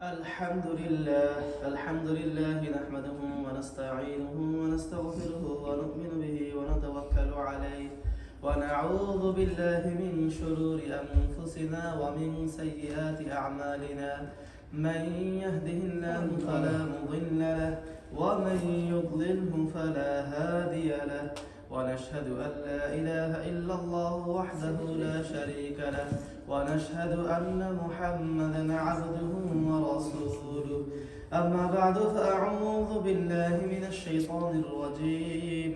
الحمد لله نحمده ونستعينه ونستغفره ونؤمن به ونتوكل عليه ونعوذ بالله من شرور أنفسنا ومن سيئات أعمالنا من يهده الله فلا مضل له ومن يضلله فلا هادي له ونشهد أن لا إله إلا الله وحده لا شريك له ونشهد أن محمدا عبده ورسوله أما بعد فأعوذ بالله من الشيطان الرجيم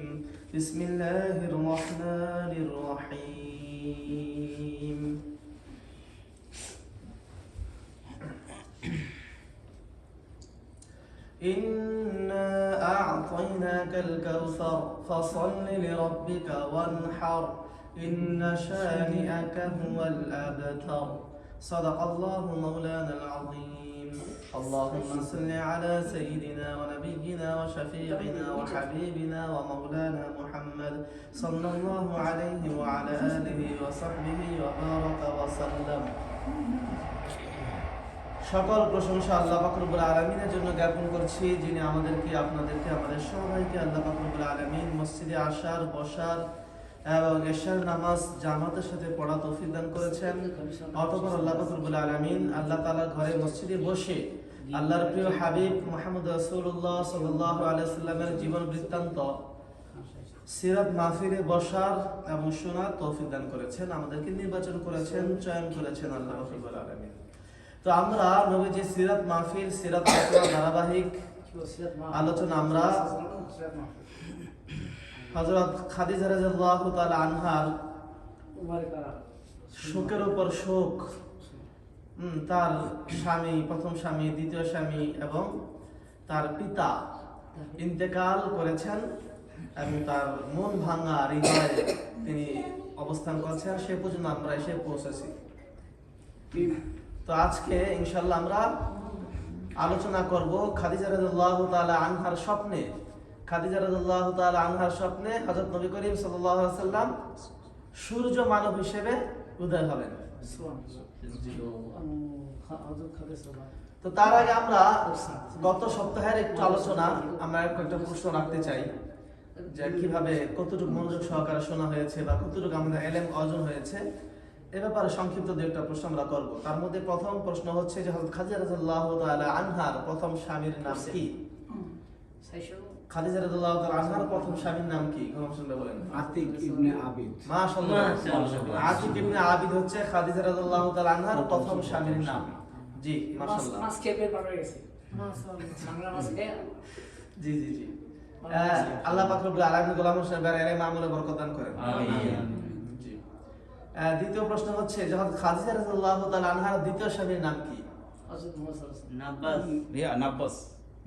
بسم الله الرحمن الرحيم إنا أعطيناك الكوثر فصل لربك وانحر إن شانئك هو الأبتر صدق الله مولانا العظيم اللهم صل على سيدنا ونبينا وشفيعنا وحبيبنا ومولانا محمد صلى الله عليه وعلى آله وصحبه وبارك وسلم সকল প্রশংসা আল্লাহ পাক রব্বুল আলামিনের জন্য জ্ঞাপন করছি, যিনি আমাদেরকে আপনাদেরকে আমাদের সবাইকে আল্লাহ পাক রব্বুল আলামিন মসজিদে আসার বসার এবং এশার নামাজ জামাতের সাথে পড়া তৌফিক দান করেছেন। অতঃপর আল্লাহ পাক রব্বুল আলামিন আল্লাহ তাআলার ঘরে মসজিদে বসে আল্লাহর প্রিয় হাবিব মুহাম্মদ রাসূলুল্লাহ সাল্লাল্লাহু আলাইহি সাল্লামের জীবন বৃত্তান্ত সিরাত মাহফিলে বসার এবং শোনার তৌফিক দান করেছেন। আমাদেরকে নির্বাচন করেছেন, চয়ন করেছেন আল্লাহ পাক রব্বুল আলামিন। তো আমরা নবীজি সিরাত মাহফিল সিরাত ধারাবাহিক আলোচনা আমরা হযরত খাদিজা রাদিয়াল্লাহু তাআলা আনহার শোকের উপর শোক, তার স্বামী, প্রথম স্বামী, দ্বিতীয় স্বামী এবং তার পিতা ইন্তেকাল করেছেন এবং তার মন ভাঙা হৃদয়ে তিনি অবস্থান করছেন। সে পর্যন্ত আমরা এসে পৌঁছেছি। তো আজকে ইনশাআল্লাহ আমরা আলোচনা করব খাদিজা রাদিয়াল্লাহু তাআলা আনহার স্বপ্নে। খাদিজা রাদিয়াল্লাহু তাআলা আনহার স্বপ্নে হযরত নবী করিম সাল্লাল্লাহু আলাইহি ওয়াসাল্লাম সূর্য মানব হিসেবে উদয় হবেন। তো তার আগে আমরা গত সপ্তাহের একটু আলোচনা, আমরা একটা প্রশ্ন রাখতে চাই যে কিভাবে কতটুকু মনোযোগ সহকারে শোনা হয়েছে বা কতটুকু আমাদের ইলম অর্জন হয়েছে, এ ব্যাপারে সংক্ষিপ্ত দু একটা প্রশ্ন আমরা করব। তার মধ্যে প্রথম প্রশ্ন হচ্ছে যে হযরত খাদিজা রাদিয়াল্লাহু তাআলা আনহার প্রথম স্বামীর নাম কি? খাদিজা রাদিয়াল্লাহু তাআলা আনহার প্রথম স্বামীর নাম কি? কোন শুনলে বলেন। আতিক ইবনে আবিদ। মাশাআল্লাহ, আতিক ইবনে আবিদ হচ্ছে খাদিজা রাদিয়াল্লাহু তাআলা আনহার প্রথম স্বামীর নাম। জি মাশাআল্লাহ। মাস কেপের পার হয়ে গেছে। মাশাআল্লাহ, বাংলা মাস কে। জি জি জি। আল্লাহ পাক রব্বুল আলামিন গোলাম হোসেন ভাইয়ের ইলমে আমলে বরকত দান করেন। আমিন। জি। দ্বিতীয় প্রশ্ন হচ্ছে যে হযরত খাদিজা রাদিয়াল্লাহু তাআলা আনহার দ্বিতীয় স্বামীর নাম কি? হযরত মুহাম্মদ নাব্বাস।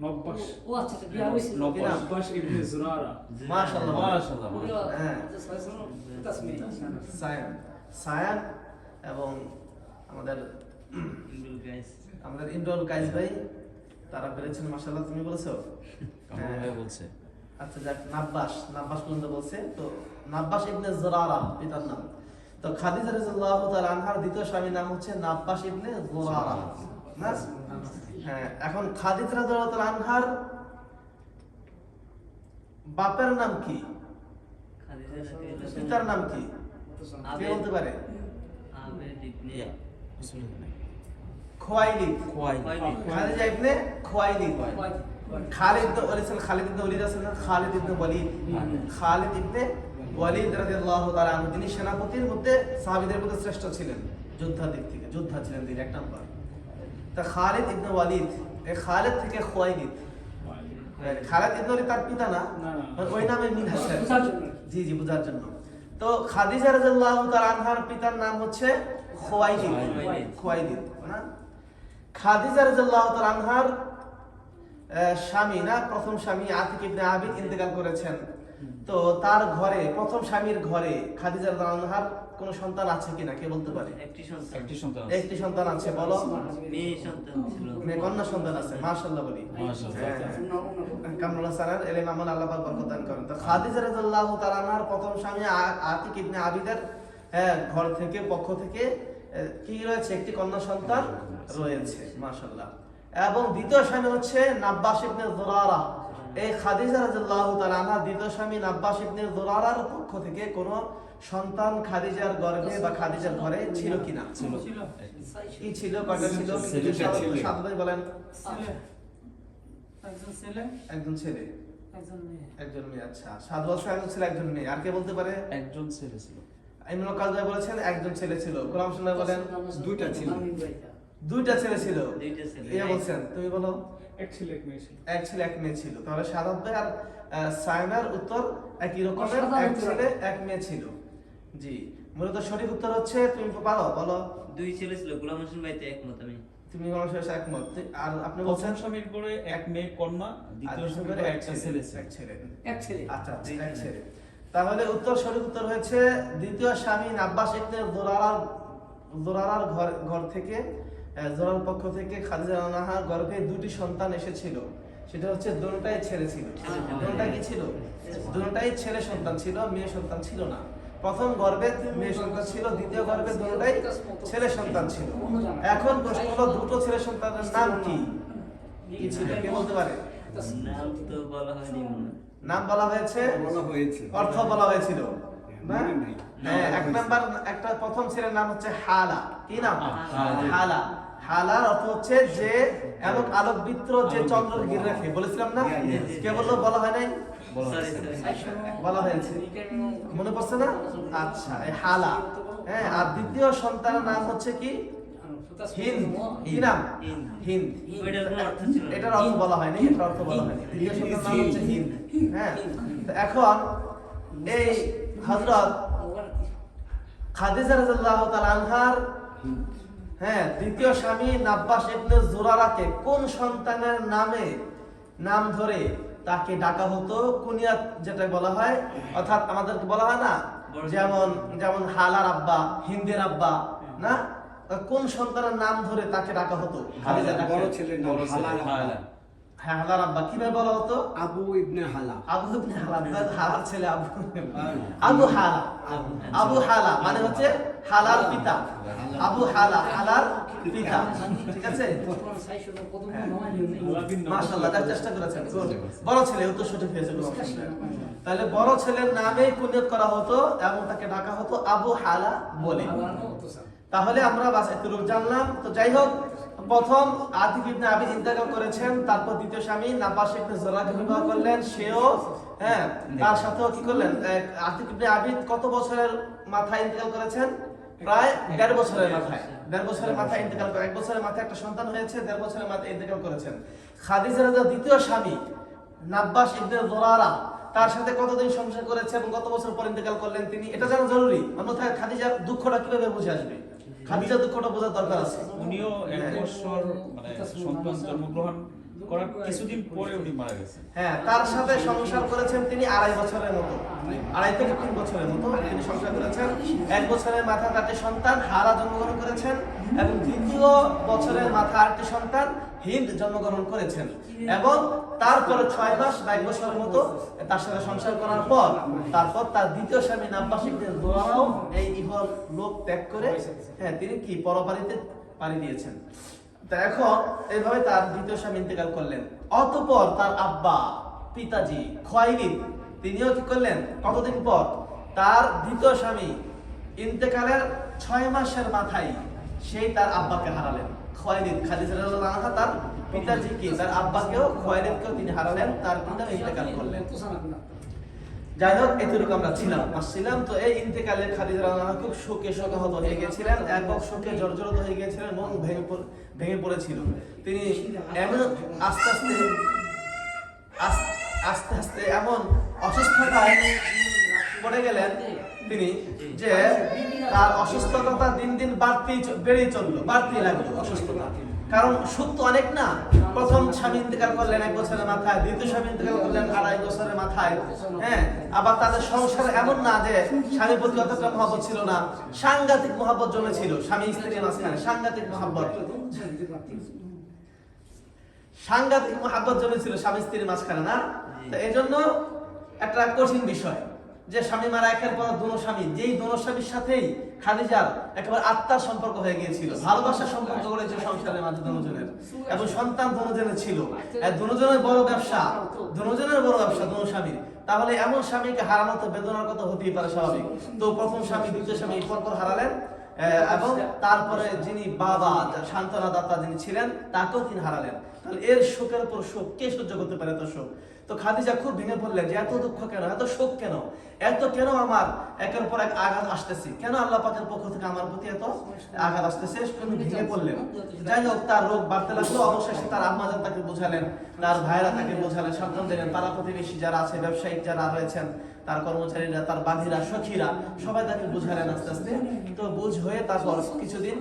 নাব্বাস। ও আচ্ছা, বিয়া হইছিল। নাব্বাস ইবনে জুরারা। মাশাআল্লাহ মাশাআল্লাহ। হ্যাঁ, তাসমি সায়ান এবং আমাদের ইমরুল কাইস ভাই তারা পেরেছেন। মাশাআল্লাহ, তুমি বলেছো? হ্যাঁ বলছে। আচ্ছা যাক, নাব্বাস পর্যন্ত বলছে। তো নাব্বাস ইবনে জুরারা পিতার নাম। তো খাদিজা রাদিয়াল্লাহু তাআলা আনহার দ্বিতীয় স্বামীর নাম হচ্ছে নাব্বাস ইবনে জুরারা। না? হ্যাঁ, এখন খাদিজা রাদিয়াল্লাহু তাআলা আনহার বাপের নাম কি? পিতার নাম কি? কে বলতে পারে? খুয়াইলিদ। খাদিজা ইবনে খুয়াইলিদ। খালিদ বলেছেন, খালিদ ইবনে ওয়ালিদ আছেন না? খালিদ ইবনে ওয়ালিদ। খালিদ ইবনে ওয়ালিদ রাদিয়াল্লাহু তাআলা আনহু, তিনি সেনাপতির মধ্যে সাহাবীদের মধ্যে শ্রেষ্ঠ ছিলেন, যোদ্ধার দিক থেকে যোদ্ধা ছিলেন তিনি এক নাম্বার। তা খালিদ ইবনে ওয়ালিদ, এই খালিদ থেকে খুয়াইলিদ। খালিদ ইবনে ওয়ালিদ তার পিতা না, ওই নামে মিল আছে। জি জি, বোঝার জন্য। তো খাদিজা রাদিয়াল্লাহু তাআলা আনহার পিতার নাম হচ্ছে খুয়াইলিদ। খুয়াইলিদ না? খাদিজা রাদিয়াল্লাহু তাআলা আনহার স্বামী না, প্রথম স্বামী আতিক ইবনে আবিদ ইন্তেকাল করেছেন। তো তার ঘরে, প্রথম স্বামীর ঘরে খাদিজা রাদিয়াল্লাহু আনহার কোন সন্তান আছে কিনা কে বলতে পারে? একটি সন্তান আছে। বলো। মেয়ে সন্তান ছিল, মেয়ে কন্যা সন্তান আছে। মাশাআল্লাহ বলি। কামরুল হাসানের ইলমে আমল আল্লাহ পাক বরকত দান করেন। তো খাদিজা রাদিয়াল্লাহু তাআলা আনহার প্রথম স্বামী আতিক ইবনে আবিদের ঘর থেকে, পক্ষ থেকে কি রয়েছে? একটি কন্যা সন্তান রয়েছে। মাশাআল্লাহ। এবং দ্বিতীয় স্বামী হচ্ছে নাব্বাস ইবনে যুরারা। এই খাদিজা রাদিয়াল্লাহু তাআলা আনহা দ্বিতীয় স্বামী নাব্বাস ইবনে যুরারার পক্ষ থেকে কোনো সন্তান খাদিজার গর্ভে বা খাদিজার ঘরে ছিল কিনা? ছিল। কি ছিল? কয়টা ছিল? সাদ্দাই বলেন। একজন ছেলে একজন ছেলে, একজন মেয়ে। একজন মেয়ে। আচ্ছা, সাত বছর একজন ছেলে, একজন মেয়ে। আর কে বলতে পারে? একজন ছেলে ছিল। ইমরুল কাযী বলেছেন একজন ছেলে ছিল। গোলাম হোসেন বলেন দুইটা ছিল। দুইটা ছেলে ছিল। দুইটা ছেলে। ইয়া বলছেন, তুমি বলো। এক ছেলে এক মেয়ে ছিল। এক ছেলে এক মেয়ে ছিল। তাহলে সাদাত ভাই আর সায়নার উত্তর একই রকমের, এক ছেলে এক মেয়ে ছিল। জি, মূলত সঠিক উত্তর হচ্ছে, তুমি পারো বলো। দুই ছেলে ছিল, গোলাম হোসেন ভাইতে একমত আমি। তুমি গোলাম হোসেনের সাথে একমত। আর আপনি প্রথম বলছেন স্বামীর পরে এক মেয়ে কন্যা, দ্বিতীয় আর স্বামীর পরে একটা ছেলে ছিল। এক ছেলে। এক ছেলে। আচ্ছা, এক ছেলে। তাহলে উত্তর, সঠিক উত্তর হয়েছে দ্বিতীয় স্বামী আব্বাস ইবনে যুরারার ঘর থেকে, যুরারার পক্ষ থেকে খাদিজা রাদিয়াল্লাহু গর্ভে দুটি সন্তান এসেছিল। সেটা হচ্ছে দুটোটাই ছেলে ছিল। দুটোটাই কি ছিল? দুটোটাই ছেলে সন্তান ছিল, মেয়ে সন্তান ছিল না। প্রথম গর্ভে মেয়ে সন্তান ছিল, দ্বিতীয় গর্ভে দুটোটাই ছেলে সন্তান ছিল। এখন প্রশ্ন হলো, দুটো ছেলে সন্তানের নাম কি? কি ছিল? কে বলতে পারে? নাম তো বলা হয়নি মনে হয়। নাম বলা হয়েছে, অর্থ বলা হয়েছিল না? হ্যাঁ, এক নাম্বার, একটা প্রথম ছেলের নাম হচ্ছে হালা। কি নাম? হালা। হালার অর্থ হচ্ছে যে এমন আলোকবিত্র যে চন্দ্রের ঘিরে রাখে। বলেছিলাম না? কে বললো? বলা হয় নাই? সরি বলা হয়েছে, মনে পড়ছে না? আচ্ছা, এই হালা। হ্যাঁ, আর দ্বিতীয় সন্তানের নাম হচ্ছে কি? হিন্দ। কি নাম? হিন্দ। ওইটার কোনো অর্থ ছিল না। এটার অর্থ বলা হয়নি, এটার অর্থ বলা হয়নি। দ্বিতীয় সন্তানের নাম হচ্ছে হিন্দ। হ্যাঁ, তো এখন এই হযরত খাদিজা রাদিয়াল্লাহু তাআলা আনহার দ্বিতীয় স্বামী নাব্বাস ইবনে যুরারাকে কোন সন্তানের নাম ধরে তাকে ডাকা হতো? কুনিয়াত যেটা বলা হয়, অর্থাৎ আমাদেরকে বলা হয় না, যেমন হালার আব্বা, হিন্দের আব্বা না? কোন সন্তানের নাম ধরে তাকে ডাকা হতো? খাদিজা বড় ছেলের নাম হালা। হ্যাঁ, হালার আব্বা। কিভাবে বলা হতো? আবু ইবনে হালা। আবু ইবনে হালা। হালার ছেলে আবু হালা। আবু হালা মানে হচ্ছে হালার পিতা। আবু হালা, হালার পিতা। ঠিক আছে, মাশাআল্লাহ, তার চেষ্টা করেছেন। বড় ছেলে, উত্তর সঠিক হয়েছে। তাহলে বড় ছেলের নামে কুনিয়ত করা হতো এবং তাকে ডাকা হতো আবু হালা বলে। তাহলে আমরা বাস এতটুকু জানলাম। তো যাই হোক, প্রথম আতিক ইবনে আবিদ ইন্তেকাল করেছেন, তারপর দ্বিতীয় স্বামী নাব্বাস ইবনে যুরারাকে বিবাহ করলেন। সেও তার সাথেও কি করলেন? আতিক ইবনে আবিদ কত বছরের মাথায় ইন্তেকাল করেছেন? প্রায় 1.5 বছরের মাথায়। 1.5 বছরের মাথায় ইন্তেকাল করে, 1 বছরের মাথায় একটা সন্তান হয়েছে, 1.5 বছরের মাথায় ইন্তেকাল করেছেন। খাদিজা রাদিয়াল্লাহু দ্বিতীয় স্বামী নাব্বাস ইবনে যুরারা তার সাথে কতদিন সংসার করেছে এবং কত বছর পর ইন্তেকাল করলেন তিনি, এটা জানা জরুরি। অন্যথায় খাদিজার দুঃখটা কিভাবে বুঝে আসবে? খাদিজার দুঃখটা বোঝার দরকার আছে। উনিও 1 বছর মানে সন্তান জন্মগ্রহণ করার কিছুদিন পরে উনি মারা গেছেন। হ্যাঁ, তার সাথে সংসার করেছেন তিনি 2.5 বছরের মতো, 2.5 থেকে 3 বছরের মতো তিনি সংসার করেছেন। 1 বছরের মাথায় তার সন্তান হালা জন্মগ্রহণ করেছেন এবং দ্বিতীয় বছরের মাথায় আরেকটি সন্তান হিন্দ জন্মগ্রহণ করেছেন। এবং তারপরে 6 মাস বা 1 বছরের মতো তার সাথে সংসার করার পর তারপর তার দ্বিতীয় স্বামী নাব্বাস ইবনে যুরারাও এই ইহল লোক ত্যাগ করে তিনি কি পরপারিতে পাড়ি দিয়েছেন। তা এখন এইভাবে তার দ্বিতীয় স্বামী ইন্তেকাল করলেন। অতঃপর তার আব্বা, পিতাজি খুয়াইলিদ, তিনিও কি করলেন? কতদিন পর? তার দ্বিতীয় স্বামী ইন্তেকালের 6 মাসের মাথায় সেই তার আব্বাকে হারালেন। খুয়াইলিদ, খাদিজা রাদিয়াল্লাহু আনহা তার পিতাজিকে, তার আব্বাকেও, খুয়াইলিদকেও তিনি হারালেন, তার পিতা ইন্তেকাল করলেন। যাই হোক, এতটুকু আমরা আসছিলাম। তো এই ইন্তেকালে খাদিজা রাদিয়াল্লাহু আনহা খুব শোকে শোকাহত হয়ে গিয়েছিলেন, একক শোকে জর্জরিত হয়ে গিয়েছিলেন, মন ভেঙে পড়েছিল। তিনি এমন আস্তে আস্তে এমন অসুস্থতায় পড়ে গেলেন তিনি, যে তার অসুস্থতা দিন দিন বাড়তেই লাগলো অসুস্থতা। কারণ সুখ তো অনেক না। প্রথম স্বামী ইন্তেকাল করলেন 1 বছরের মাথায়, দ্বিতীয় স্বামী ইন্তেকাল করলেন 2.5 বছরের মাথায়। আবার তাদের সংসার এমন না যে স্বামীর প্রতি অতটা মহব্বত ছিল না, সাংঘাতিক মহব্বত জমেছিল স্বামী স্ত্রীর মাঝখানে। সাংঘাতিক মহব্বত জমেছিল স্বামী স্ত্রীর মাঝখানে না? তো এই জন্য একটা কঠিন বিষয়, যে স্বামী মারা একের পর দোনো স্বামী, যেই দোনো স্বামীর সাথেই খাদিজার একেবারে আত্মার সম্পর্ক হয়ে গিয়েছিল, ভালোবাসার সম্পর্ক করেছে সংসারের মাঝে দুজনের, এবং সন্তান দুজনের ছিল, দুজনের বড় ব্যবসা, দুজনের বড় ব্যবসা দোনো স্বামীর। তাহলে এমন স্বামীকে হারানো তো বেদনার কথা হতেই পারে স্বাভাবিক। তো প্রথম স্বামী দ্বিতীয় স্বামী পরপর হারালেন, এবং তারপরে যিনি বাবা সান্ত্বনা দাতা যিনি ছিলেন তাকেও তিনি হারালেন। তাহলে এর শোকের উপর শোক কে সহ্য করতে পারে? এত শোক। তো খাদিজা খুব ভেঙে পড়লেন যে এত দুঃখ কেন, এত শোক কেন, এত কেন আমার একের পর এক আঘাত আসতেছে, কেন আল্লাহ পাকের পক্ষ থেকে আমার প্রতি এত আঘাত আসতেছে, তিনি ভেঙে পড়লেন। যাই হোক, তার রোগ বাড়তে লাগলো। অবশেষে তার আম্মাজান তাকে বোঝালেন, তার ভাইরা তাকে বোঝালেন, সাবধান দিলেন, পাড়া প্রতিবেশী যারা আছে, ব্যবসায়িক যারা রয়েছেন, তার কর্মচারীরা, তার বাঘিরা, সখীরা, সবাই তাকে বুঝালেন আস্তে আস্তে। তো বুঝ হয়ে তারপর কিছুদিন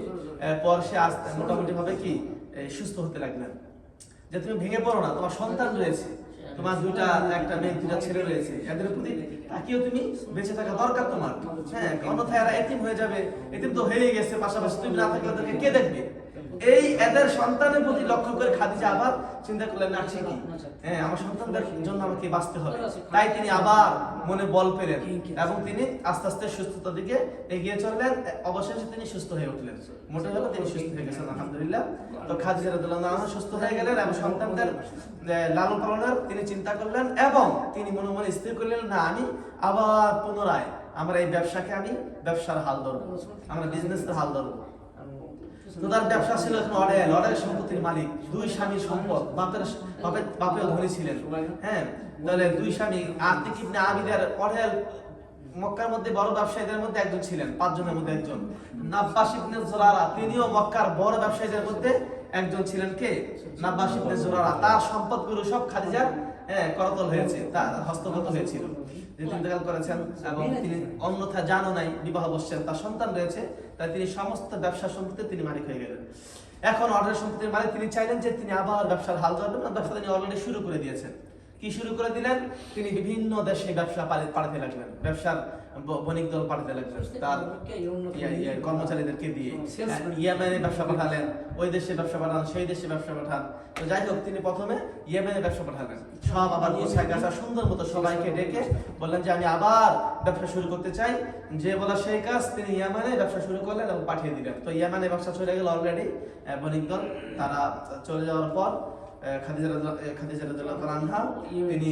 পর সে আস্তে মোটামুটি ভাবে কি সুস্থ হতে লাগলেন। যে তুমি ভেঙে পড়ো না, তোমার সন্তান রয়েছে, তোমার একটা মেয়ে, দুটা ছেলে রয়েছে, এদের প্রতি তাকিয়েও তুমি বেঁচে থাকা দরকার তোমার। হ্যাঁ, অন্যথায় এরা এতিম হয়ে যাবে, এতিম তো হয়ে গেছে, পাশাপাশি তুমি না থাকলে তাদেরকে কে দেখবে? এই এদের সন্তানের প্রতি লক্ষ্য করে খাদিজা আবার চিন্তা করলেন, না ঠিকই, হ্যাঁ আমার সন্তানদের জন্য আমাকে বাঁচতে হবে। তাই তিনি আবার মনে বল পেলেন এবং তিনি আস্তে আস্তে সুস্থতার দিকে এগিয়ে চললেন। অবশেষে তিনি সুস্থ হয়ে উঠলেন, মোটে হলো তিনি সুস্থ হয়ে গেছেন আলহামদুলিল্লাহ। তো খাদিজা রাদিয়াল্লাহু আনহা সুস্থ হয়ে গেলেন এবং সন্তানদের লালন পালনের তিনি চিন্তা করলেন, এবং তিনি মনে মনে স্থির করলেন, না আমি আবার পুনরায় আমরা এই ব্যবসাকে আমি ব্যবসার হাল ধরবো, আমরা বিজনেসের হাল ধরবো। তো তার ব্যবসা ছিল অডেল সম্পত্তির মালিক, দুই স্বামীর সম্পদ, বাপেও ধনী ছিলেন। হ্যাঁ, তাহলে দুই স্বামী, আতিক ইবনে আবিদের অডেল মক্কার মধ্যে বড় ব্যবসায়ীদের মধ্যে একজন ছিলেন, 5 জনের মধ্যে একজন। নাব্বাস ইবনে জুরারা, তিনিও মক্কার বড় ব্যবসায়ীদের মধ্যে একজন ছিলেন। কে? নাব্বাস ইবনে জুরারা। তার সম্পদগুলো সব খাদিজার করতল হয়েছে, তার হস্তগত হয়েছিল, ইন্তেকাল করেছেন, এবং তিনি অন্যথা জানো নাই বিবাহ বসছেন, তার সন্তান রয়েছে, তাই তিনি সমস্ত ব্যবসা সম্পত্তি তিনি মালিক হয়ে গেলেন। এখন অর্ডার সম্পত্তির মালিক তিনি চাইলেন যে তিনি আবার ব্যবসার হাল ধরবেন। ব্যবসা তিনি অলরেডি শুরু করে দিয়েছেন। কি শুরু করে দিলেন? তিনি বিভিন্ন দেশে ব্যবসা পাঠাতে লাগলেন, ব্যবসার বণিক দল পাঠাতে লাগলেন তার কর্মচারীদেরকে দিয়ে। ইয়েমেনে ব্যবসা পাঠালেন, ওই দেশে ব্যবসা পাঠান, সেই দেশে ব্যবসা পাঠান। তো যাই হোক, তিনি প্রথমে ইয়েমেনে ব্যবসা পাঠালেন, সব আবার গোছায় গাছা সুন্দর মতো সবাইকে ডেকে বললেন যে আমি আবার ব্যবসা শুরু করতে চাই। যে বলা সেই কাজ, তিনি ইয়েমেনে ব্যবসা শুরু করলেন এবং পাঠিয়ে দিলেন। তো ইয়েমেনে ব্যবসা চলে গেল অলরেডি, বণিক দল তারা চলে যাওয়ার পর খাদিজা রাদিয়াল্লাহু আনহা তিনি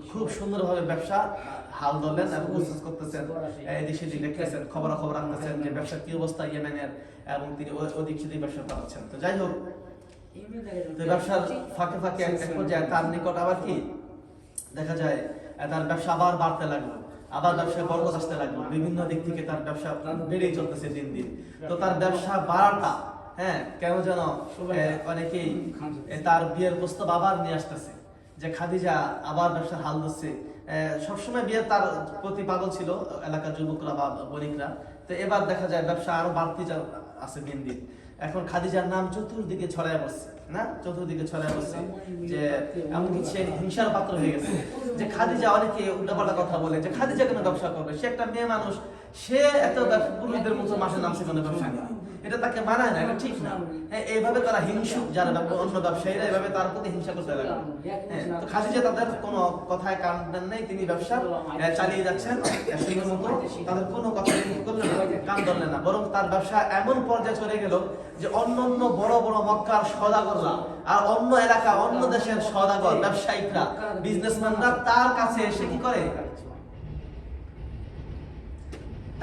খুব সুন্দরভাবে ব্যবসা হাল ধরলেন এবং বিজনেস করতেছেন, এদিকে সেদিকে দেখতেছেন, খবর রাখতেছেন যে ব্যবসার কি অবস্থা ইয়েমেনের, এবং তিনি ওদিক সেদিকে ব্যবসা চালাচ্ছেন। তো যাই হোক, তো ব্যবসার ফাঁকে ফাঁকে এক পর্যায়ে তার নিকট আবার কি দেখা যায়, তার ব্যবসা আবার বাড়তে লাগলো, আবার ব্যবসায় বরকত আসতে লাগলো, বিভিন্ন দিক থেকে তার ব্যবসা বেড়েই চলতেছে দিন দিন। তো তার ব্যবসা বাড়াটা, হ্যাঁ কেন যেন অনেকেই তার বিয়ের প্রস্তাব আবার নিয়ে আসতেছে, যে খাদিজা আবার ব্যবসার হাল ধরছে। সবসময় বিয়ে তার প্রতি পাগল ছিল এলাকার যুবকরা বা বণিকরা। তো এবার দেখা যায় ব্যবসা আরো বাড়তি আছে দিন দিন। এখন খাদিজার নাম চতুর্দিকে ছড়ায় বসছে, না চতুর্দিকে ছড়ায় বসছে, যে এমনকি সে হিংসার পাত্র হয়ে গেছে। যে খাদিজা, অনেকে উল্টাপাল্টা কথা বলে যে খাদিজা কেন ব্যবসা করবে, সে একটা মেয়ে মানুষ, সে এত পুরুষদের মতো মাসে নামছে কোনো ব্যবসা নিয়ে, এটা তাকে মানায় না, এটা ঠিক না। হ্যাঁ, এইভাবে তারা হিংসুক যারা অন্য ব্যবসায়ীরা এইভাবে তার প্রতি হিংসা করতে লাগে। হ্যাঁ, তো খাদিজা তাদের কোনো কথায় কান দেন নাই, তিনি ব্যবসা চালিয়ে যাচ্ছেন সুন্দর মতো, তাদের কোনো কথা করলেন না, কান ধরলেন না। বরং তার ব্যবসা এমন পর্যায়ে চলে গেল যে অন্য বড় বড় মক্কার সওদাগররা আর অন্য এলাকা অন্য দেশের সওদাগর ব্যবসায়িকরা বিজনেসম্যানরা তার কাছে এসে কি করে,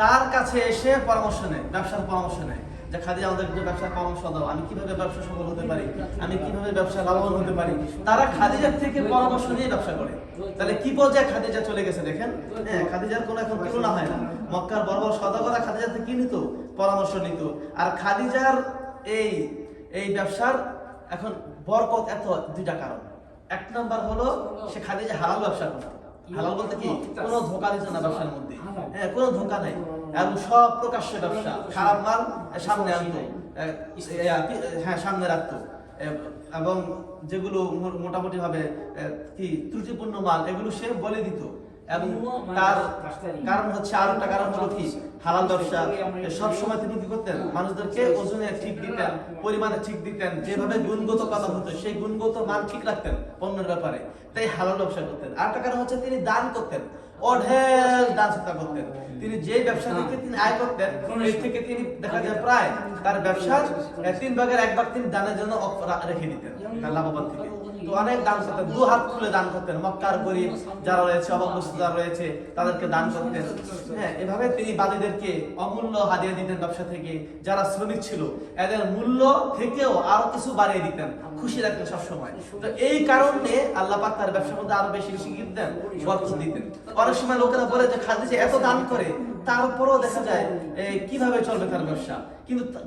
তার কাছে এসে পরামর্শ নেয়, ব্যবসার পরামর্শ নেয়, যে খাদিজা আমাদের একটু ব্যবসার পরামর্শ দাও, আমি কিভাবে ব্যবসা সফল হতে পারি, আমি কিভাবে ব্যবসা লাভবান হতে পারি। তারা খাদিজার থেকে পরামর্শ নিয়ে ব্যবসা করে। তাহলে কি পর্যায়ে খাদিজা চলে গেছে দেখেন। হ্যাঁ, খাদিজার কোনো এখন তুলনা হয় না। মক্কার বড় বড় সওদাগররা খাদিজা থেকে কি নিত, পরামর্শ নিত। আর খাদিজার এই ব্যবসার এখন বরকত এত দুইটা কারণ। এক নাম্বার হলো সে খাদিজা হালাল ব্যবসা করে। হালাল বলতে কি, কোনো ধোঁকা দিত না ব্যবসার মধ্যে, হ্যাঁ কোনো ধোঁকা নাই, এবং সব প্রকাশ্য ব্যবসা, খারাপ মাল সামনে আনতো, হ্যাঁ সামনে রাখতো, এবং যেগুলো মোটামুটি ভাবে কি ত্রুটিপূর্ণ মাল এগুলো সে বলে দিত। এবং তার কারণ হচ্ছে, আর একটা কারণ হলো কি, হালাল ব্যবসা সব সময় তিনি কি করতেন, মানুষদেরকে ওজনে ঠিক দিতেন, পরিমাণে ঠিক দিতেন, যেভাবে গুণগত কথা হতো সেই গুণগত মান ঠিক রাখতেন পণ্যের ব্যাপারে, তাই হালাল ব্যবসা করতেন। আর একটা কারণ হচ্ছে তিনি দান করতেন, অঢেল দান সদকা করতেন। তিনি যে ব্যবসা থেকে তিনি আয় করতেন এর থেকে তিনি দেখা যায় প্রায় তার ব্যবসার 1/3 তিনি দানের জন্য রেখে দিতেন তার লাভবান থেকে। তো অনেক দান করতেন, 2 হাত খুলে দান করতেন। মক্কার গরিব যারা রয়েছে, অভাবগ্রস্ত যারা রয়েছে তাদেরকে দান করতেন। হ্যাঁ, এভাবে তিনি বাদীদেরকে অমূল্য হাদিয়া দিতেন ব্যবসা থেকে। যারা শ্রমিক ছিল এদের মূল্য থেকেও আরো কিছু বাড়িয়ে দিতেন, খুশি রাখতেন সবসময়। তো এই কারণে আল্লাহ পাক তার ব্যবসার মধ্যে আরো বেশি বেশি কি দিতেন, বরকত দিতেন। অনেক সময় লোকেরা বলে যে খাদিজা এত দান করে তারপরও দেখা যায় কিভাবে চলবে তার ব্যবসা,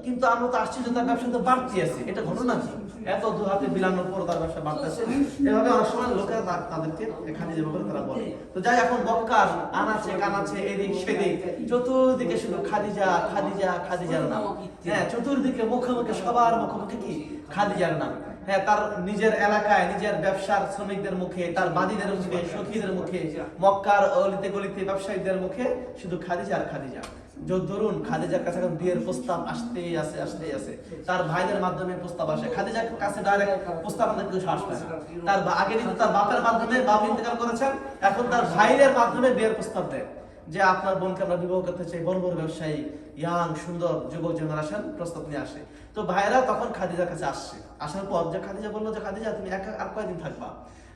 কিন্তু আমরা তো আশ্চর্য, তার ব্যবসা তো বাড়তি আছে। এটা ঘটনা কি? এত 2 হাতে বিলানোর পর তার ব্যবসা বাড়তেছে। এভাবে অনেক সময় লোকেরা তাদেরকে খাদিজা বলে তারা বলে। তো যাই, এখন মক্কার আনাচে কানাচে এদিক সেদিক চতুর্দিকে শুধু খাদিজা খাদিজা খাদিজার নাম। হ্যাঁ, চতুর্দিকে মুখে মুখে সবার মুখে মুখে কি খাদিজার নাম। হ্যাঁ, তার নিজের এলাকায় নিজের ব্যবসার শ্রমিকদের মুখে, তার বাদীদের মুখে, সখীদের মুখে, মক্কার অলিতে গলিতে ব্যবসায়ীদের মুখে শুধু খাদিজা আর খাদিজা। ধরুন খাদিজার কাছে এখন বিয়ের প্রস্তাব আসতেই আছে। তার ভাইদের মাধ্যমে প্রস্তাব আসে, খাদিজার কাছে ডাইরেক্ট প্রস্তাব আনতে কেউ সাহস পায় না। তার আগে কিন্তু তার বাপের মাধ্যমে, বাপ ইন্তেকাল করেছেন, এখন তার ভাইদের মাধ্যমে বিয়ের প্রস্তাব দেয় যে আপনার বোনকে আমরা বিবাহ করতে চাই। বড় বড় ব্যবসায়ী, ইয়াং সুন্দর যুবক জেনারেশন প্রস্তাব নিয়ে আসে। তো ভাইরা তখন খাদিজার কাছে আসছে। আসার পর যে খাদিজা বললো যে খাদিজা তুমি একা আর কয়দিন থাকবা,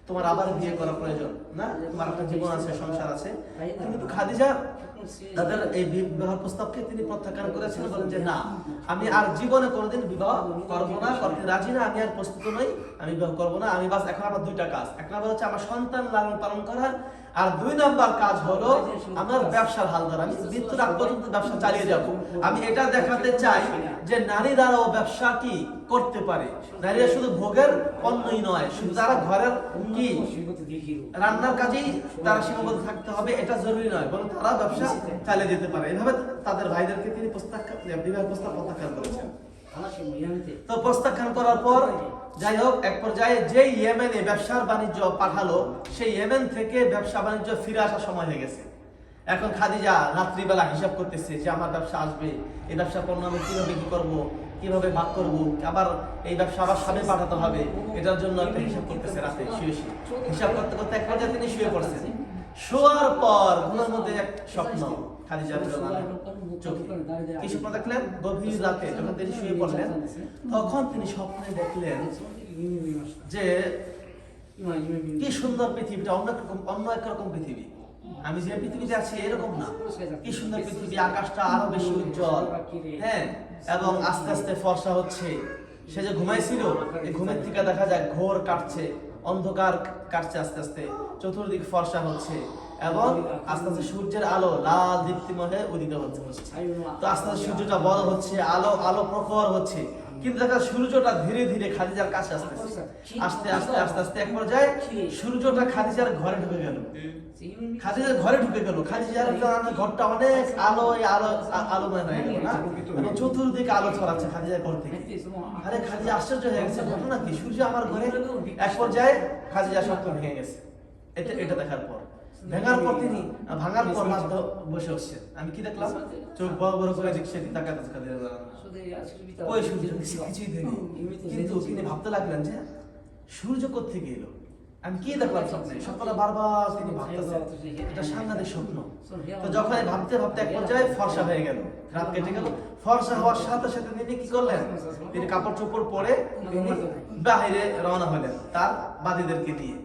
তোমার আবার বিয়ে করা প্রয়োজন না, তোমার একটা জীবন আছে, সংসার আছে। কিন্তু খাদিজা তাদের এই বিবাহ প্রস্তাবকে তিনি প্রত্যাখ্যান করেছেন, বলেন যে না, আমি আর জীবনে কোনোদিন বিবাহ করবো না, করতে রাজি না, আমি আর প্রস্তুত নই, আমি বিবাহ করবো না। আমি বাস এখন আমার 2টা কাজ, 1 নম্বর হচ্ছে আমার সন্তান লালন পালন করা, আর 2 নম্বর কাজ হলো আমার ব্যবসার হাল ধরা। আমি মৃত্যুর আগ পর্যন্ত ব্যবসা চালিয়ে যাব। আমি এটা দেখাতে চাই যে নারীরাও ব্যবসা কি করতে পারে। নারীরা শুধু ভোগের পণ্যই নয়, শুধু তারা ঘরের কি রান্নার কাজেই তারা সীমাবদ্ধ থাকতে হবে এটা জরুরি নয়, বরং তারা ব্যবসা চালিয়ে যেতে পারে। এভাবে তাদের ভাইদেরকে তিনি বিবাহ প্রস্তাব প্রত্যাখ্যান করেছেন। তো প্রত্যাখ্যান করার পর যাই হোক, এক পর্যায়ে যে ইয়েমেনে ব্যবসার বাণিজ্য পাঠালো, সেই ইয়েমেন থেকে ব্যবসা বাণিজ্য ফিরে আসার সময় হয়ে গেছে। এখন খাদিজা রাত্রিবেলা হিসাব করতেছে যে আমার ব্যবসা আসবে, এই ব্যবসা পণ্য আমি কিভাবে কি করবো, কিভাবে ভাগ করব, আবার এই ব্যবসা আবার সামনে পাঠাতে হবে, এটার জন্য একটা হিসাব করতেছে। রাতে শুয়ে হিসাব করতে করতে এক পর্যায়ে তিনি শুয়ে পড়ছেন। শোয়ার পর ঘুমের মধ্যে এক স্বপ্ন খাদিজা চোখে। কি স্বপ্ন দেখলেন? গভীর রাতে যখন তিনি শুয়ে পড়লেন, তখন তিনি স্বপ্নে দেখলেন যে কি সুন্দর পৃথিবীটা, অন্য একরকম পৃথিবী। আমি যে পৃথিবীতে আছি এরকম না, কি সুন্দর পৃথিবী, আকাশটা আরো বেশি উজ্জ্বল। হ্যাঁ, এবং আস্তে আস্তে ফর্সা হচ্ছে। সে যে ঘুমাইছিল, এই ঘুমের থেকে দেখা যায় ঘোর কাটছে, অন্ধকার কাটছে, আস্তে আস্তে চতুর্দিক ফর্সা হচ্ছে এবং আস্তে আস্তে সূর্যের আলো লাল দীপ্তিময় উদিত হচ্ছে। তো আস্তে আস্তে সূর্যটা বড় হচ্ছে, আলো প্রখর হচ্ছে। কিন্তু দেখা সূর্যটা ধীরে ধীরে খাদিজার কাছে আস্তে আস্তে এক পর্যায়ে সূর্যটা খাদিজার ঘরে ঢুকে গেল। খাদিজার ঘরটা অনেক আলোময় হয়ে গেল না, এবং চতুর্দিকে আলো ছড়াচ্ছে খাদিজার ঘর থেকে। আরে খাদিজা আশ্চর্য হয়ে গেছে, ঘটনা কি? সূর্য আমার ঘরে। এক পর্যায়ে খাদিজা স্বপ্ন ভেঙে গেছে। এটা দেখার পর, তিনি ভাঙার পর বসে হচ্ছে। আমি কি দেখলাম? চোখ বড় বড় করে দেখছে, তাকাতে কিন্তু তিনি ভাবতে লাগলেন যে সূর্য কোত্থেকে এলো, আমি কি দেখলাম স্বপ্নে? সকালে বারবার তিনি ভাবতেছেন, এটা সাংঘাতিক স্বপ্ন। তো যখন ভাবতে ভাবতে এক পর্যায়ে ফর্সা হয়ে গেল, রাত কেটে গেল। ফর্সা হওয়ার সাথে সাথে তিনি কি করলেন? তিনি কাপড় চোপড় পরে তিনি বাহিরে রওনা হলেন তার বাদীদেরকে নিয়ে।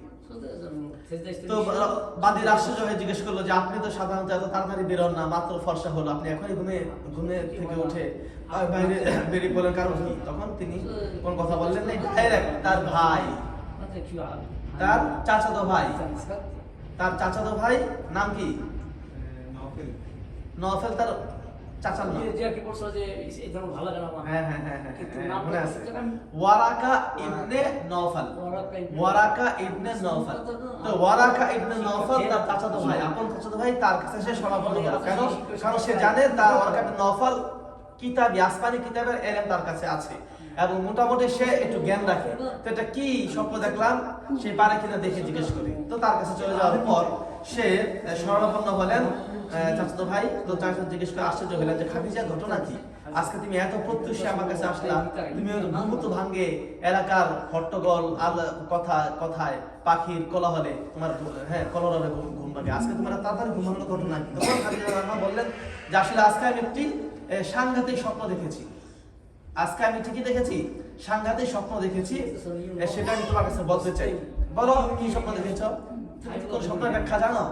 তো বাদীর আশ্চর্য হয়ে জিজ্ঞেস করলো যে আপনি তো সাধারণত এত তাড়াতাড়ি বেরোন না, মাত্র ফর্সা হলো, আপনি এখনই ঘুমে থেকে উঠে বাইরে বেরিয়ে পড়লেন, কারণ কি? তখন তিনি কোন কথা বললেন না, ডাইরেক্ট তার ভাই, তার চাচাতো ভাই নাম কি? নওফেল, তার চাচার নাম। মনে আছে, ওয়ারাকা ইবনে নওফাল। তো ওয়ারাকা ইবনে নওফাল তার চাচাতো ভাই, আপন চাচাতো ভাই, তার কাছে সে শরণাপন্ন হলো। কেন? কারণ সে জানে তার ওয়ারাকা ইবনে নওফাল কিতাবী, আসমানি কিতাবের ইলম তার কাছে আছে এবং মোটামুটি সে একটু জ্ঞান রাখে। তো এটা কি স্বপ্ন দেখলাম, সে পারে কিনা দেখে জিজ্ঞেস করি। তো তার কাছে চলে যাওয়ার পর সে শরণাপন্ন হলেন চাচাতো ভাই। তো চাচা জিজ্ঞেস করে আশ্চর্য হলেন যে খাদিজা, ঘটনা কি? আজকে তুমি এত প্রত্যুষে আমার কাছে আসলা, তুমি ঘুমুত ভাঙ্গে এলাকার হট্টগোল কথায় পাখির কোলাহলে তোমার কলরবে ঘুম তোমাকে, আজকে তোমরা তাড়াতাড়ি ঘুমানোর ঘটনা কি? তখন খাদিজা রাদিয়াল্লাহু আনহা বললেন যে আসলে আজকে আমি একটি সাংঘাতিক স্বপ্ন দেখেছি। আজকে আমি ঠিকই দেখেছি, সাংঘাতিক স্বপ্ন দেখেছি, সেটা আমি তোমার কাছে বলতে চাই। বলো কি স্বপ্ন দেখেছো? তুমি কোন স্বপ্নের ব্যাখ্যা জানো?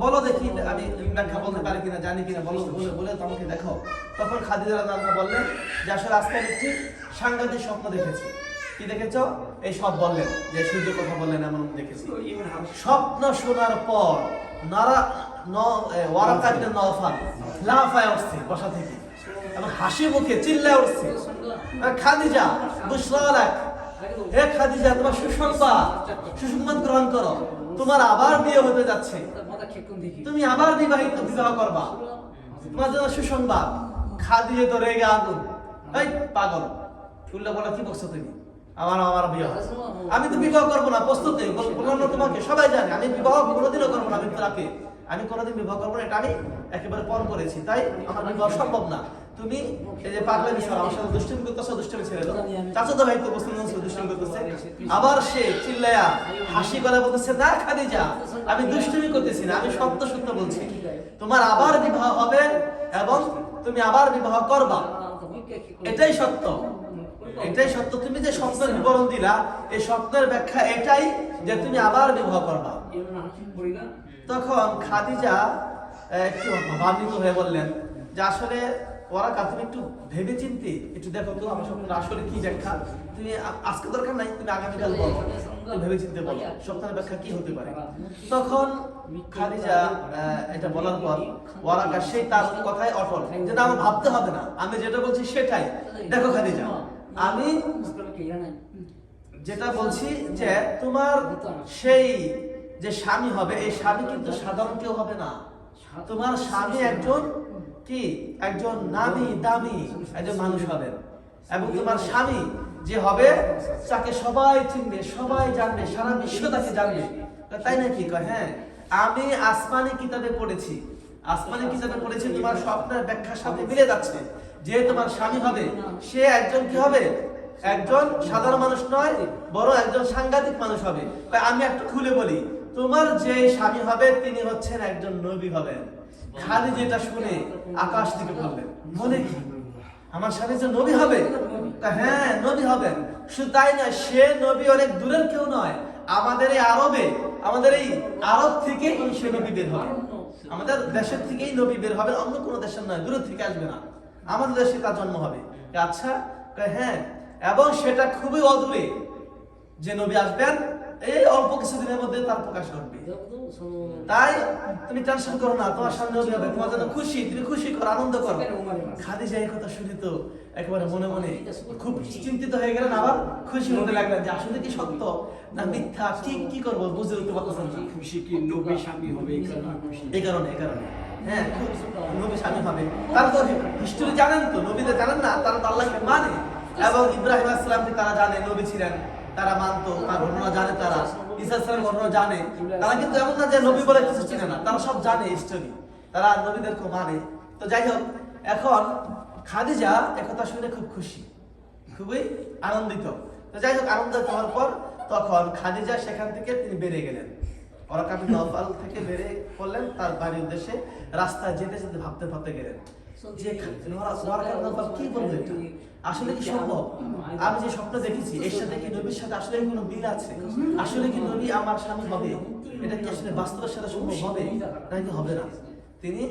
বলো দেখি, আমি ব্যাখ্যা বলতে পারি কিনা, জানি কিনা, বলো, বলে তোমাকে দেখো। তখন খাদিজা রাদিয়াল্লাহু আনহা বললেন যে আসলে আজকে আমি একটি সাংঘাতিক স্বপ্ন দেখেছি। কি দেখেছো? এই সব বললেন, যে সূর্যের কথা বললেন এমন দেখেছি। স্বপ্ন শোনার পর ওয়ারাকা ইবনে নওফাল লাফায় উঠছে বসা থেকে এবং হাসি মুখে চিল্লায় উঠছে, খাদিজা বুশরা লাক, হে খাদিজা তোমার সুসংবাদ গ্রহণ করো, তোমার আবার বিয়ে হতে যাচ্ছে, তুমি আবার বিবাহ করবা, তোমার জন্য সুসংবাদ। খাদিজা তো রেগে আগুন, এই পাগল, উল্টা বলা কি বলছো তুমি? আমার বিবাহ, আমি তো বিবাহ করবো না, প্রস্তুত নেই, বললাম না তোমাকে, সবাই জানে আমি বিবাহ কোনোদিনও করবো না, আমি কোনোদিন বিবাহ করবো না, এটা আমি একেবারে পণ করেছি, তাই আমার বিবাহ সম্ভব না। তুমি এই যে পাগলামি ছাড়া আমার সাথে দুষ্টুমি করতেছো, দুষ্টুমি ছেড়ে দাও। চাচাতো ভাই তো দুষ্টুমি করতেছে, আবার সে চিল্লায়া হাসি গলায় বলতেছে, না খাদিজা আমি দুষ্টুমি করতেছি না, আমি সত্য সত্য বলছি, তোমার আবার বিবাহ হবে এবং তুমি আবার বিবাহ করবা, এটাই সত্য, এটাই সত্য। তুমি যে স্বপ্নের বিবরণ দিলা, এই স্বপ্নের ব্যাখ্যা এটাই যে তুমি আবার বিবাহ করবা। তখন খাদিজা একটু ভাবান্বিত হয়ে বললেন যে আসলে ওয়ারাকা তুমি একটু ভেবে চিন্তে একটু দেখো তো আমার স্বপ্নটা আসলে কি ব্যাখ্যা, তুমি আজকে দরকার নাই, তুমি আগামীকাল বলো, ভেবে চিন্তে বলো স্বপ্নের ব্যাখ্যা কি হতে পারে। তখন খাদিজা এটা বলার পর ওয়ারাকা সেই তার কথায় অটল, যেটা আমার ভাবতে হবে না, আমি যেটা বলছি সেটাই। দেখো খাদিজা, আমি যেটা বলছি যে তোমার সেই যে স্বামী হবে, এই স্বামী কিন্তু সাধারণ কেউ হবে না, তোমার স্বামী একজন কি, একজন নামী দামি একজন মানুষ হবে, এবং তোমার স্বামী যে হবে তাকে সবাই চিনবে, সবাই জানবে, সারা বিশ্ব তাকে জানবে। তাই নাকি? হ্যাঁ, আমি আসমানি কিতাবে পড়েছি, তোমার স্বপ্নের ব্যাখ্যার সাথে মিলে যাচ্ছে, যে তোমার স্বামী হবে সে একজন কি হবে, একজন সাধারণ মানুষ নয়, বড় একজন সাংঘাতিক মানুষ হবে। আমি একটু খুলে বলি, তোমার যে স্বামী হবে তিনি হচ্ছেন একজন নবী হবেন। খাদিজা যেটা শুনে আকাশ থেকে বললেন, বলে কি আমার স্বামী যে নবী হবে? হ্যাঁ নবী হবেন, শুধু তাই নয়, সে নবী অনেক দূরের কেউ নয়, আমাদের এই আরবে, আমাদের এই আরব থেকে সে নবী বের হবে, আমাদের দেশের থেকেই নবী বের হবে, অন্য কোনো দেশের নয়, দূরের থেকে আসবে না, আমাদের দেশে তার জন্ম হবে। আচ্ছা, হ্যাঁ, এবং সেটা খুবই অদূরে যে নবী আসবেন, এই অল্প কিছুদিনের মধ্যে তার প্রকাশ ঘটবে। তাই তুমি টেনশন করো না, তোমার সামনে নবী হবে, তোমার জন্য খুশি, তুমি খুশি করো, আনন্দ করো। খাদিজা এই কথা শুনে তো একেবারে মনে মনে খুব চিন্তিত হয়ে গেলেন, আবার খুশি হতে লাগলেন যে আসলে কি সত্য না মিথ্যা, কি করবো বুঝে উঠতে পারতেছেন না। খুশি কি নবী স্বামী হবে এই কারণে হ্যাঁ নবী স্বামী হবে। তারা তো হিস্টোরি জানেন, তো নবীদের জানেন না, তারা তো আল্লাহকে মানে, এবং ইব্রাহিম আলাইহিস সালামকে তারা জানে নবী ছিলেন, তারা মানতো, তার ঘটনা জানে, তারা ঈসা আলাইহিস সালামের ঘটনা জানে, তারা কিন্তু এমন না যে নবী বলে কিছু চিনে না, তারা সব জানে হিস্টোরি, তারা নবীদেরকে মানে। তো যাই হোক, এখন খাদিজা একথা শুনে খুব খুশি, খুবই আনন্দিত। তো যাই হোক, আনন্দিত হওয়ার পর তখন খাদিজা সেখান থেকে তিনি বেরিয়ে গেলেন, ওয়ারাকা ইবনে নওফাল থেকে বেরিয়ে পড়লেন তার বাড়ির উদ্দেশ্যে। রাস্তায় যেতে যেতে ভাবতে গেলেন যে ওয়ারাকা ইবনে নওফাল কি বলবে, আসলে কি সম্ভব, আমি যে স্বপ্ন দেখেছি এর সাথে কি নবীর সাথে আসলে কোনো মিল আছে, আসলে কি নবী আমার স্বামী হবে, এটা কি আসলে বাস্তবের সাথে সম্ভব হবে নাকি হবে না। তিনি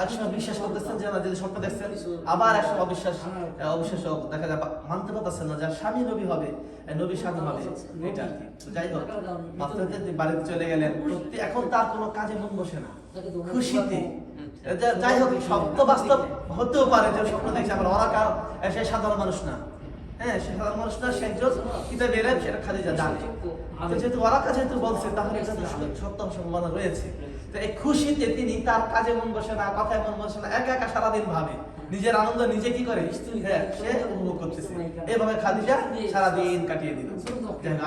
একসময় বিশ্বাস করতেছেন যে না, যদি স্বপ্ন দেখছেন, আবার একসময় অবিশ্বাস দেখা যায়, মানতে পারতেছেন না, যার স্বামী নবী হবে, নবী স্বামী হবে, এটা কি। যাই হোক, বাড়িতে চলে গেলেন, এখন তার কোনো কাজে মন বসে না, খুশিতে। যাই হোক, সত্য বাস্তব হতেও পারে যে স্বপ্ন দেখছে, আবার ওরাকা সে সাধারণ মানুষ না, হ্যাঁ সে সাধারণ মানুষ না, সে একজন কিতাবে এলেন, সেটা খাদিজা জানে। যেহেতু ওরাকা যেহেতু বলছে, তাহলে সত্য সম্ভাবনা রয়েছে। তো এই খুশিতে তিনি তার কাজে মন বসে না, কথায় মন বসে না, একা একা সারাদিন ভাবে, নিজের আনন্দ নিজে কি করে, সে উপভোগ করতেছে। এইভাবে খাদিজা সারাদিন কাটিয়ে দিল।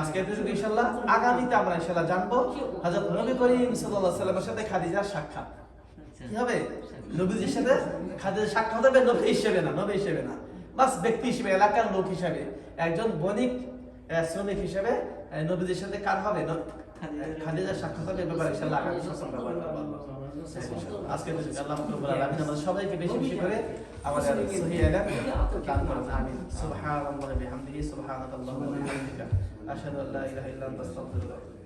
আজকে ইনশাআল্লাহ, আগামীতে আমরা ইনশাআল্লাহ জানবো হযরত নবী করিম সাল্লাল্লাহু আলাইহি ওয়াসাল্লামের সাথে খাদিজার সাক্ষাৎ কি হবে। নবীজির সাথে খাদিজার সাক্ষাৎ হবে নবী হিসেবে না, বাস ব্যক্তি হিসেবে, এলাকার লোক হিসেবে, একজন বণিক শ্রমিক হিসেবে নবীজির সাথে কার হবে, খাদিজার সাক্ষাৎ হবে এই ব্যাপারে ইনশাআল্লাহ আগামী সপ্তাহে ব্যবহার করব আজকে আল্লাহ রাব্বুল আলামিন আমাদের সবাইকে বেশি বেশি করে আমাদের সহিহ ইলম দান করুন আমিন সুবহানাল্লাহি ওয়া বিহামদিহি সুবহানাকাল্লাহুম্মা ওয়া বিহামদিকা আশহাদু আল্লা ইলাহা ইল্লা আনতা আস্তাগফিরুকা